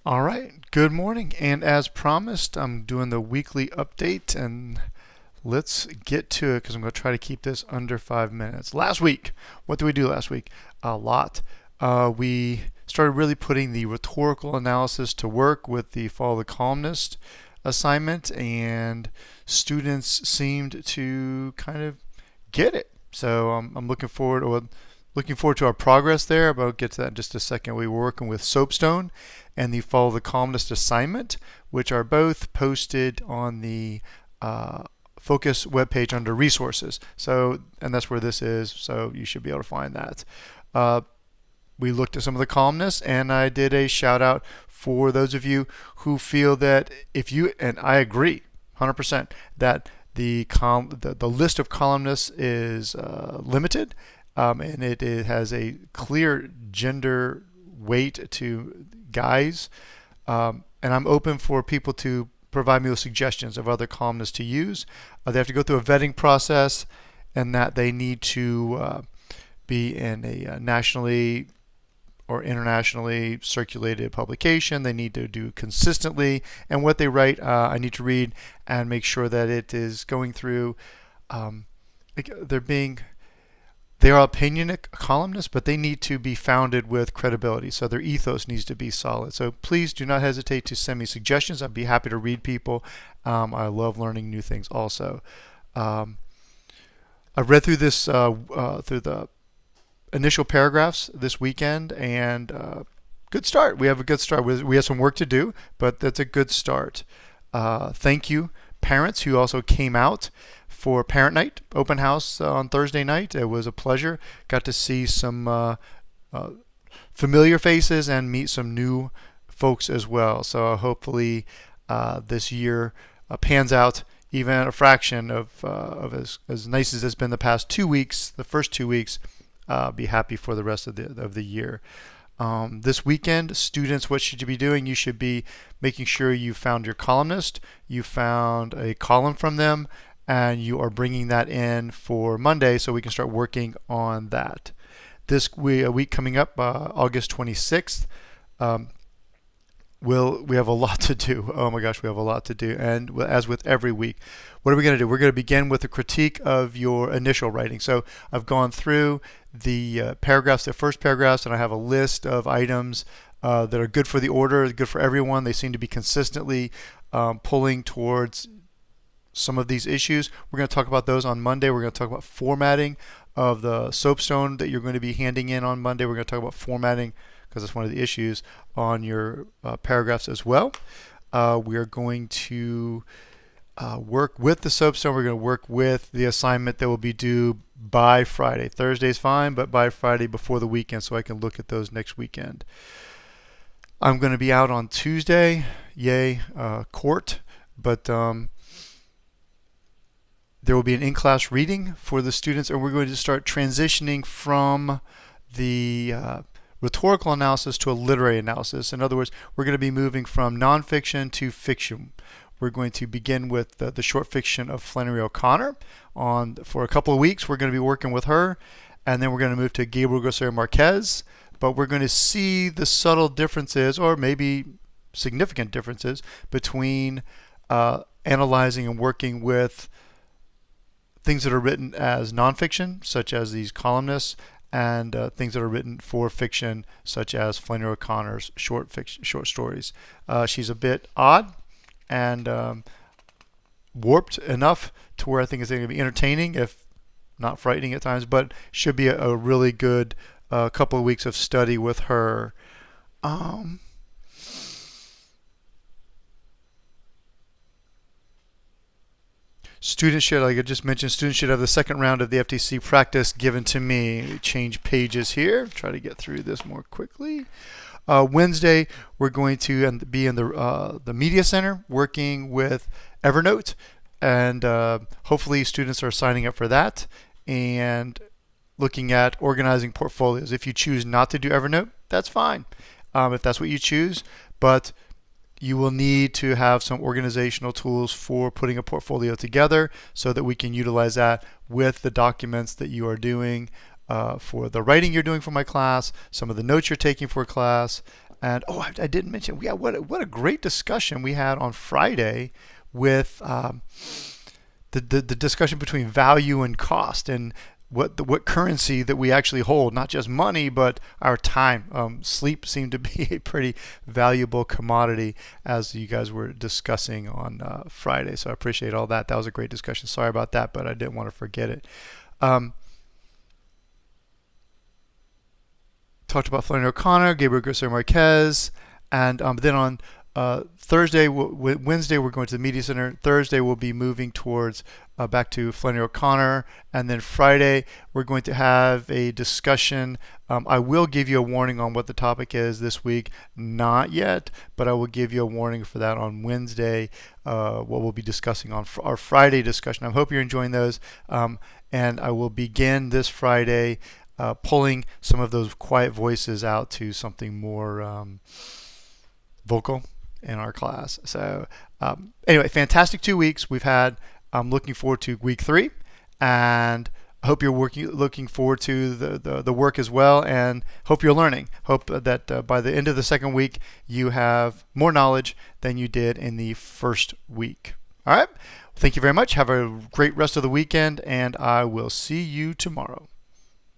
All right, good morning. And as promised, I'm doing the weekly update and let's get to it because I'm going to try to keep this under 5 minutes. Last week, what did we do last week? A lot. We started really putting the rhetorical analysis to work with the Follow the Columnist assignment, and students seemed to kind of get it. So I'm looking forward to our progress there, but I'll get to that in just a second. We were working with Soapstone and the Follow the Columnist assignment, which are both posted on the Focus webpage under resources. And that's where this is. So you should be able to find that. Uh, we looked at some of the columnists, and I did a shout out for those of you who feel that if you, and I agree 100%, that the list of columnists is limited, and it has a clear gender weight to guys. And I'm open for people to provide me with suggestions of other columnists to use. They have to go through a vetting process, and that they need to be in a nationally or internationally circulated publication. They need to do consistently, and what they write, I need to read and make sure that it is going through. They're being they are opinion columnists, but they need to be founded with credibility. So their ethos needs to be solid. So please do not hesitate to send me suggestions. I'd be happy to read people. I love learning new things also. Um, I've read through this through the initial paragraphs this weekend, and good start. We have a good start. We have some work to do, but that's a good start. Thank you, parents who also came out for Parent Night open house on Thursday night. It was a pleasure. Got to see some familiar faces and meet some new folks as well. So hopefully this year pans out even a fraction of as nice as it's been the past 2 weeks. The first 2 weeks, be happy for the rest of the year. This weekend, students, what should you be doing? You should be making sure you found your columnist, you found a column from them, and you are bringing that in for Monday so we can start working on that. This week coming up, August 26th, we have a lot to do. Oh my gosh, we have a lot to do. And as with every week, what are we going to do? We're going to begin with a critique of your initial writing. So I've gone through the paragraphs, the first paragraphs, and I have a list of items that are good for the order, good for everyone. They seem to be consistently pulling towards some of these issues. We're going to talk about those on Monday. We're going to talk about formatting of the soapstone that you're going to be handing in on Monday. We're going to talk about formatting because it's one of the issues on your paragraphs as well. We are going to work with the soapstone. We're going to work with the assignment that will be due by Friday. Thursday's fine, but by Friday before the weekend so I can look at those next weekend. I'm going to be out on Tuesday. Yay, court. But there will be an in-class reading for the students, and we're going to start transitioning from the rhetorical analysis to a literary analysis. In other words, we're going to be moving from nonfiction to fiction. We're going to begin with the short fiction of Flannery O'Connor. For a couple of weeks, we're going to be working with her, and then we're going to move to Gabriel Garcia Marquez. But we're going to see the subtle differences, or maybe significant differences, between analyzing and working with things that are written as nonfiction, such as these columnists, and things that are written for fiction, such as Flannery O'Connor's short stories. She's a bit odd and warped enough to where I think it's going to be entertaining, if not frightening at times, but should be a really good couple of weeks of study with her. Students should, like I just mentioned, students should have the second round of the FTC practice given to me. Change pages here. Try to get through this more quickly. Wednesday, we're going to be in the media center working with Evernote, and hopefully students are signing up for that and looking at organizing portfolios. If you choose not to do Evernote, that's fine. If that's what you choose, but you will need to have some organizational tools for putting a portfolio together so that we can utilize that with the documents that you are doing for the writing you're doing for my class, some of the notes you're taking for class, And oh, I didn't mention, yeah, what a great discussion we had on Friday with the discussion between value and cost, and what currency that we actually hold, not just money, but our time. Sleep seemed to be a pretty valuable commodity, as you guys were discussing on Friday. So I appreciate all that. That was a great discussion. Sorry about that, but I didn't want to forget it. Talked about Flannery O'Connor, Gabriel Garcia Marquez, and then on Thursday, Wednesday, we're going to the Media Center. Thursday, we'll be moving towards back to Flannery O'Connor. And then Friday, we're going to have a discussion. I will give you a warning on what the topic is this week. Not yet, but I will give you a warning for that on Wednesday, what we'll be discussing on our Friday discussion. I hope you're enjoying those. And I will begin this Friday pulling some of those quiet voices out to something more vocal in our class. So anyway, fantastic 2 weeks we've had. I'm looking forward to week 3, and I hope you're looking forward to the work as well, and hope you're learning. Hope that by the end of the second week you have more knowledge than you did in the first week. All right. Thank you very much. Have a great rest of the weekend, and I will see you tomorrow.